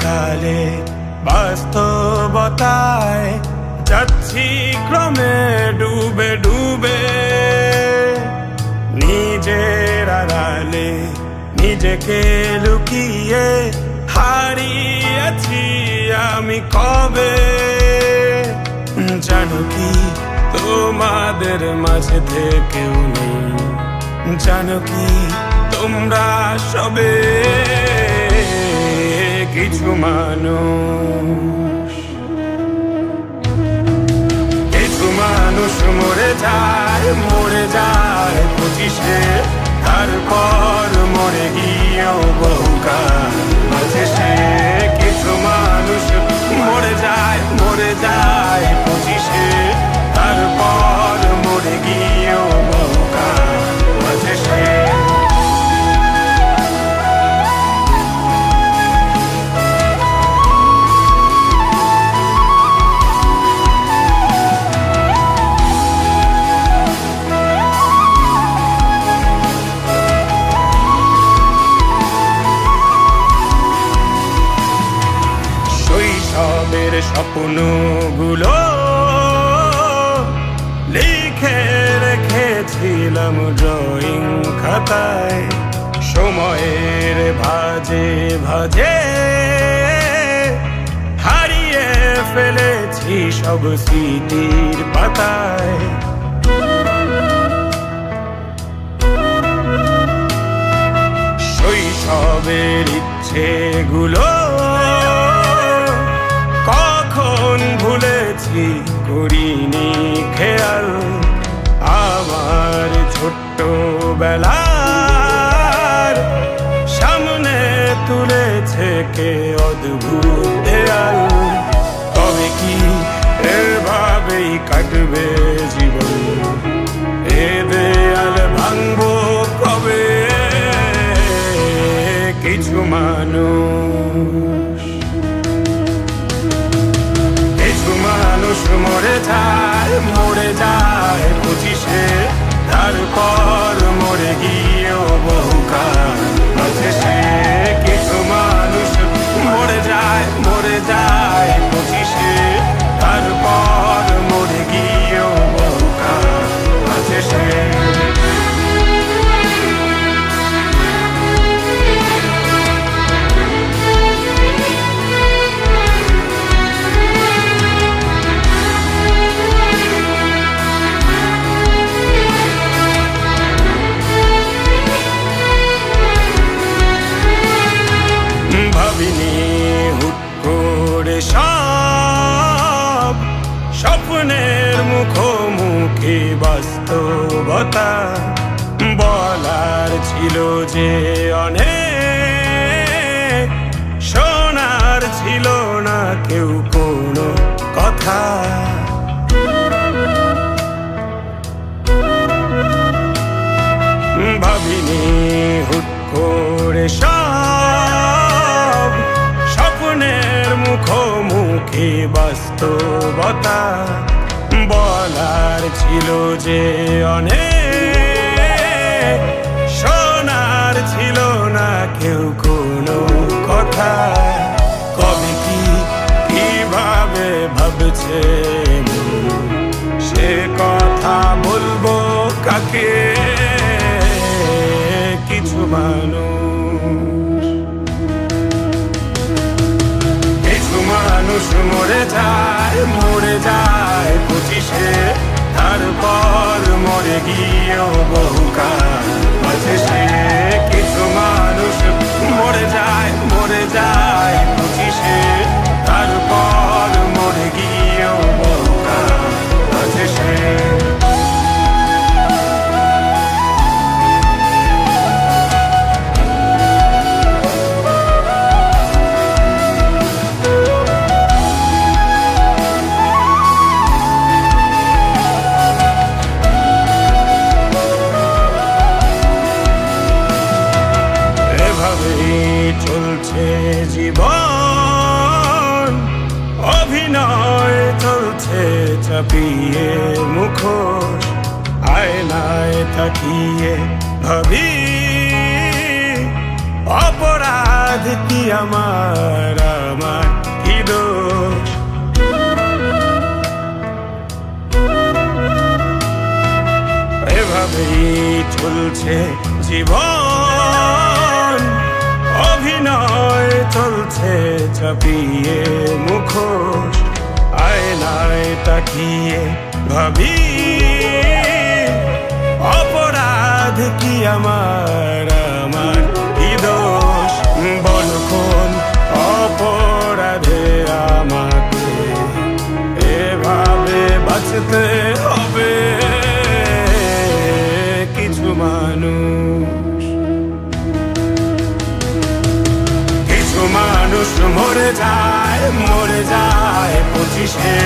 কালে বাস্তবতায় যাচ্ছি ক্রমে ডুবে ডুবে, নিজের আড়ালে নিজেকে লুকিয়ে হারিয়েছি আমি কবে। জানো কি তোমাদের মাঝে থেকেও নেই, জানো কি তোমরা সবে কিছু মানুষ, কিছু মানুষ মরে যায় 25-এ, তারপর মরে গিয়েও বহুকাল বাঁচে সে। কিছু মানুষ মরে যায় 25-এ, তারপর মরে গিয়েও বহুকাল বাঁচে সে। শৈশবের স্বপ্নগুলো লিখে রেখেছিলাম ড্রয়িং খাতায়, সময়ের ভাজে ভাজে হারিয়ে ফেলেছি সব স্মৃতির পাতায়। শৈশবের ইচ্ছেগুলো কখন ভুলেছি করিনি খেয়াল, আমার ছোট্ট বেলার সামনে তুলেছে কে অদ্ভুত দেয়াল। তবে কি এভাবেই কাটবে জীবন, এ দেয়াল ভাঙবো কবে? কিছু মানুষ, কিছু মানুষ মরে যায় 25-এ, তারপর মরে গিয়েও বহুকাল বাঁচে সে। কিছু মানুষ মরে যায় 25-এ, তারপর মরে গিয়েও বহুকাল বাঁচে সে। ভাবিনি হুট করে সব স্বপ্নের মুখোমুখি বাস্তবতা, বলার ছিল যে অনেক, শোনার ছিল না কেউ কোনো কথা। ভাবিনি হুট করে সব স্বপ্নের মুখোমুখি বাস্তবতা, বলার ছিল যে অনেক, শোনার ছিল না কেউ কোনো কথা। কবে কি কিভাবে ভাবছে সে কথা বলবো কাকে? কিছু মানুষ, কিছু মানুষ মরে যায় 25-এ, তারপর মরে গিয়েও বহুকাল বাঁচে সে। কিছু মানুষ মরে যায় 25-এ, তারপর মরে গিয়েও বহুকাল বাঁচে সে। চলছে জীবন, অভিনয় চলছে চাপিয়ে মুখোশ, আয়নায় তাকিয়ে ভাবি অপরাধ কি আমার কি দোষ? এভাবেই চলছে জীবন, অভিনয় চলছে চাপিয়ে মুখোশ। আয়নায় তাকিয়ে ভাবি অপরাধ কি আমার কি দোষ? বল কোন অপরাধে আমাকে এভাবে বাঁচতে হবে? কিছু মানুষ মরে যায় 25-এ।